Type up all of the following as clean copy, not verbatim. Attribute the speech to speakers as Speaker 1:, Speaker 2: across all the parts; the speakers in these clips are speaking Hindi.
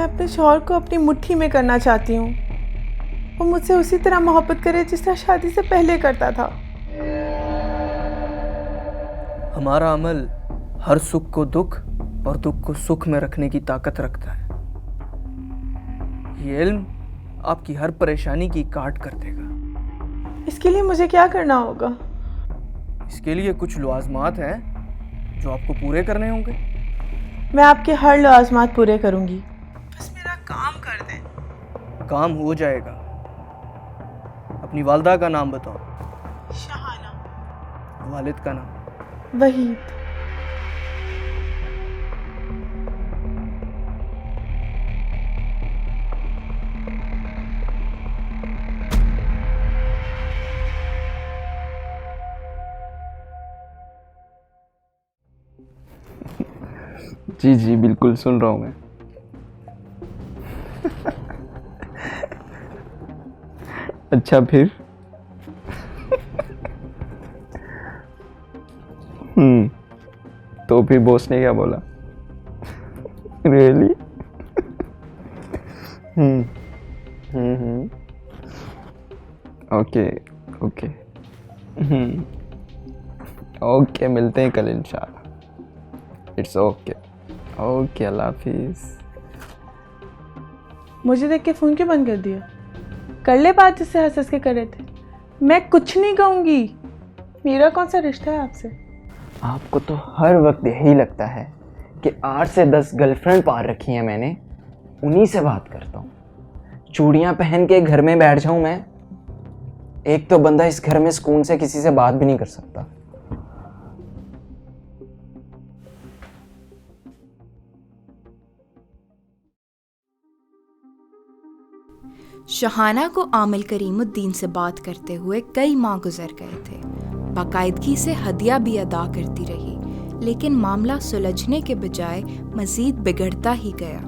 Speaker 1: अपने शौहर को अपनी मुट्ठी में करना चाहती हूँ। वो मुझसे उसी तरह मोहब्बत करे जिस तरह शादी से पहले करता था।
Speaker 2: हमारा अमल हर सुख को दुख और दुख को सुख में रखने की ताकत रखता है। ये इल्म आपकी हर परेशानी की काट कर देगा।
Speaker 1: इसके लिए मुझे क्या करना होगा?
Speaker 2: इसके लिए कुछ लवाज़मात हैं जो आपको पूरे करने होंगे।
Speaker 1: मैं आपके हर लवाज़मात पूरे करूँगी, बस मेरा काम कर दें।
Speaker 2: काम हो जाएगा। अपनी वालदा का नाम बताओ।
Speaker 1: शहाना।
Speaker 2: वालिद का नाम?
Speaker 1: वहीद।
Speaker 3: जी जी बिल्कुल सुन रहा हूँ मैं। अच्छा फिर? तो फिर बॉस ने क्या बोला? रियली? ओके ओके ओके, मिलते हैं कल इंशाल्लाह। इट्स ओके ओके, अल्लाह हाफिज़।
Speaker 1: मुझे देख के फ़ोन क्यों बंद कर दिया? कर ले बात जिससे हंस हंस के कर रहे थे। मैं कुछ नहीं कहूँगी। मेरा कौन सा रिश्ता है आपसे?
Speaker 3: आपको तो हर वक्त यही लगता है कि 8 से 10 गर्लफ्रेंड पार रखी हैं मैंने, उन्हीं से बात करता हूँ। चूड़ियाँ पहन के घर में बैठ जाऊँ मैं? एक तो बंदा इस घर में सुकून से किसी से बात भी नहीं कर सकता।
Speaker 4: शहाना को आमिल करीमुद्दीन से बात करते हुए कई माह गुजर गए थे। बाकायदगी से हदिया भी अदा करती रही, लेकिन मामला सुलझने के बजाय मज़ीद बिगड़ता ही गया।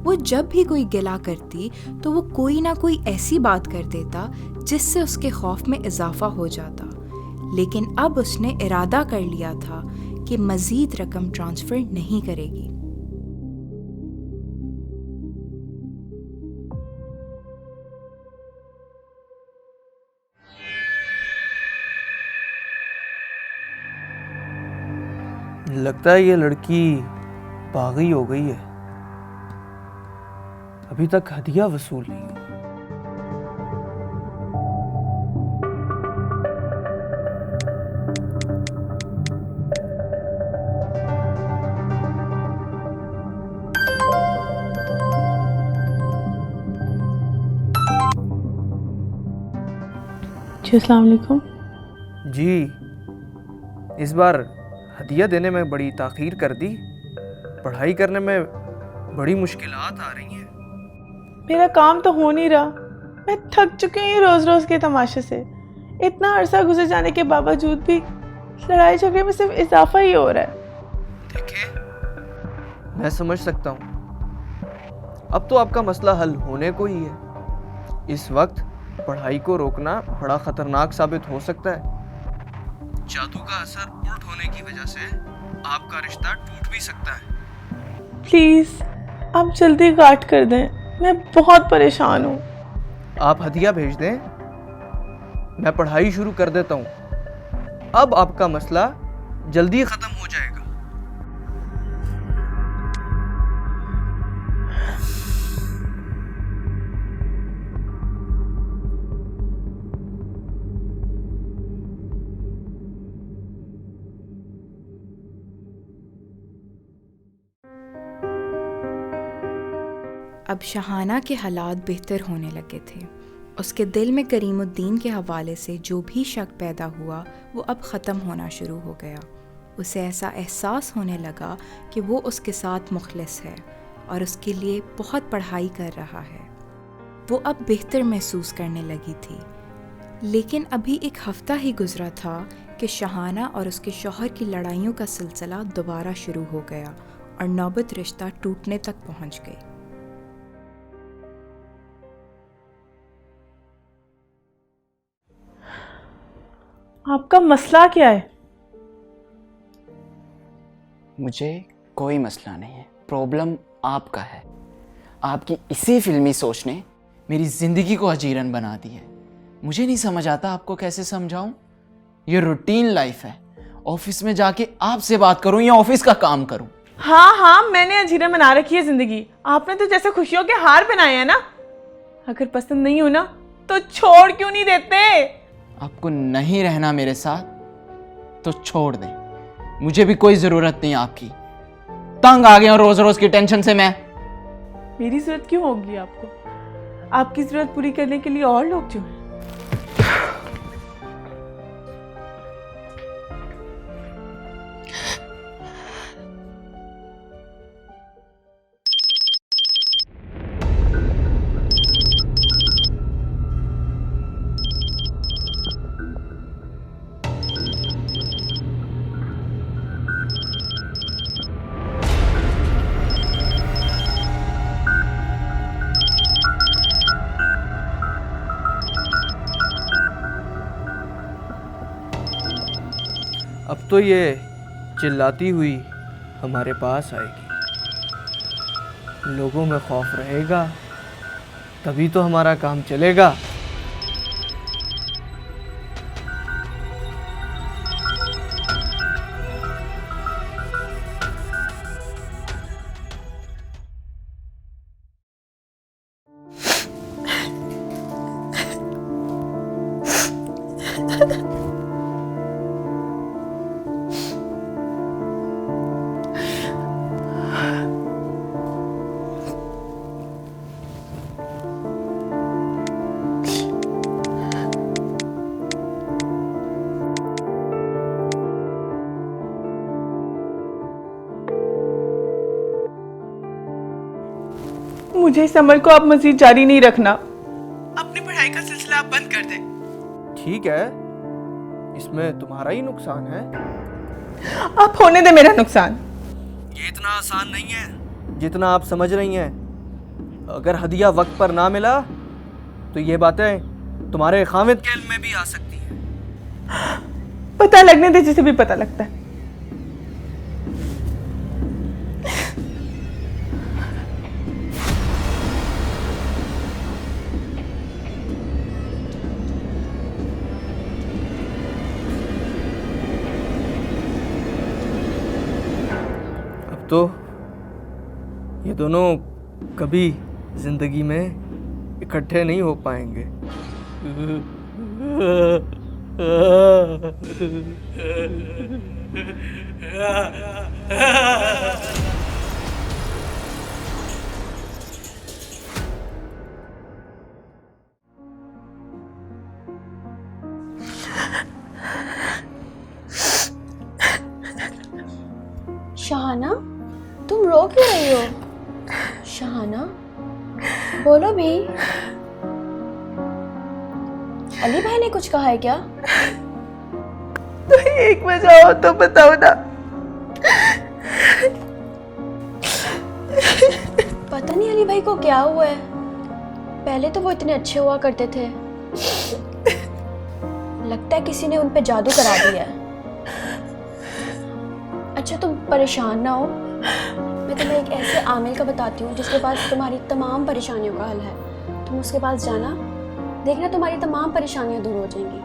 Speaker 4: वो जब भी कोई गिला करती तो वो कोई ना कोई ऐसी बात कर देता जिससे उसके खौफ में इजाफा हो जाता। लेकिन अब उसने इरादा कर लिया था कि मज़ीद रकम ट्रांसफ़र नहीं करेगी।
Speaker 2: लगता है ये लड़की पागल हो गई है। अभी तक हदिया वसूल नहीं हुआ।
Speaker 1: जी अस्सलाम वालेकुम।
Speaker 2: जी, इस बार हदिया देने में बड़ी ताख़ीर कर दी। पढ़ाई करने में बड़ी मुश्किलात आ रही हैं।
Speaker 1: मेरा काम तो हो नहीं रहा। मैं थक चुकी हूँ ये रोज़ रोज़ के तमाशे से। इतना अरसा गुजर जाने के बावजूद भी लड़ाई झगड़े में सिर्फ इजाफा ही हो रहा है।
Speaker 2: देखिए, मैं समझ सकता हूँ। अब तो आपका मसला हल होने को ही है। इस वक्त पढ़ाई को रोकना बड़ा ख़तरनाक साबित हो सकता है। जादू का असर उल्ट होने की वजह से आपका रिश्ता टूट भी सकता है।
Speaker 1: प्लीज़ आप जल्दी काट कर दें, मैं बहुत परेशान हूँ।
Speaker 2: आप हदिया भेज दें, मैं पढ़ाई शुरू कर देता हूँ। अब आपका मसला जल्दी ख़त्म हो जाएगा।
Speaker 4: अब शहाना के हालात बेहतर होने लगे थे। उसके दिल में करीमुद्दीन के हवाले से जो भी शक पैदा हुआ वो अब ख़त्म होना शुरू हो गया। उसे ऐसा एहसास होने लगा कि वो उसके साथ मुखलिस है और उसके लिए बहुत पढ़ाई कर रहा है। वो अब बेहतर महसूस करने लगी थी। लेकिन अभी एक हफ़्ता ही गुजरा था कि शहाना और उसके शौहर की लड़ाइयों का सिलसिला दोबारा शुरू हो गया और नौबत रिश्ता टूटने तक पहुंच गई।
Speaker 1: आपका मसला क्या है?
Speaker 3: मुझे कोई मसला नहीं है, प्रॉब्लम आपका है। आपकी इसी फिल्मी सोच ने मेरी ज़िंदगी को अजीरन बना दी है। मुझे नहीं समझ आता आपको कैसे समझाऊं। ये रूटीन लाइफ है। ऑफिस में जाके आपसे बात करूं या ऑफिस का काम करूं?
Speaker 1: हाँ हाँ, मैंने अजीरन बना रखी है जिंदगी। आपने तो जैसे खुशियों के हार बनाए हैं ना। अगर पसंद नहीं हो ना तो छोड़ क्यों नहीं देते?
Speaker 3: आपको नहीं रहना मेरे साथ तो छोड़ दें। मुझे भी कोई ज़रूरत नहीं आपकी। तंग आ गया हूं रोज रोज की टेंशन से मैं।
Speaker 1: मेरी जरूरत क्यों होगी आपको? आपकी जरूरत पूरी करने के लिए और लोग जो हैं।
Speaker 2: अब तो ये चिल्लाती हुई हमारे पास आएगी। लोगों में खौफ रहेगा तभी तो हमारा काम चलेगा।
Speaker 1: मुझे इस अमल को अब मजीद जारी नहीं रखना। अपनी पढ़ाई का सिलसिला आप बंद कर दें।
Speaker 2: ठीक है, इसमें तुम्हारा ही नुकसान है।
Speaker 1: आप होने दे मेरा नुकसान।
Speaker 2: ये इतना आसान नहीं है जितना आप समझ रही हैं। अगर हदिया वक्त पर ना मिला तो ये बातें तुम्हारे खामिद के इल्म में भी आ सकती हैं।
Speaker 1: पता लगने दे जिसे भी पता लगता है।
Speaker 2: तो ये दोनों कभी जिंदगी में इकट्ठे नहीं हो पाएंगे।
Speaker 5: शाहाना, तुम रो क्यों रही हो? शाहाना, बोलो भी। अली भाई ने कुछ कहा है क्या?
Speaker 1: तो एक वजह हो तो बताओ ना।
Speaker 5: पता नहीं अली भाई को क्या हुआ है। पहले तो वो इतने अच्छे हुआ करते थे। लगता है किसी ने उन पे जादू करा दिया है। अच्छा, तुम परेशान ना हो। मैं तुम्हें एक ऐसे आमिल का बताती हूँ जिसके पास तुम्हारी तमाम परेशानियों का हल है। तुम उसके पास जाना, देखना तुम्हारी तमाम परेशानियाँ दूर हो जाएंगी।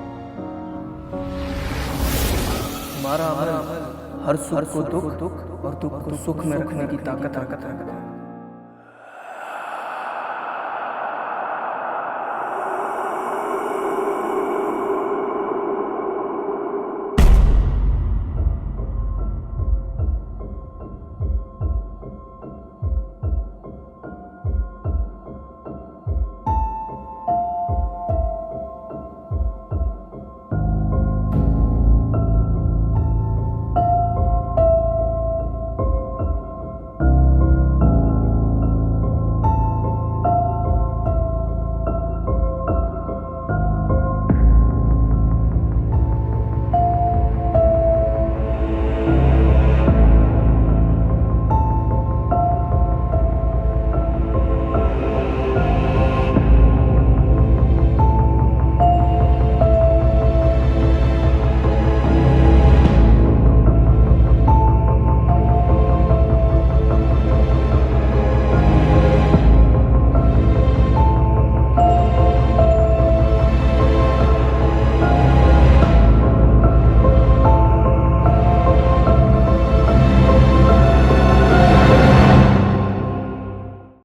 Speaker 2: हमारा अमल हर सुख को दुख और दुख को सुख में रखने की ताकत रखता है।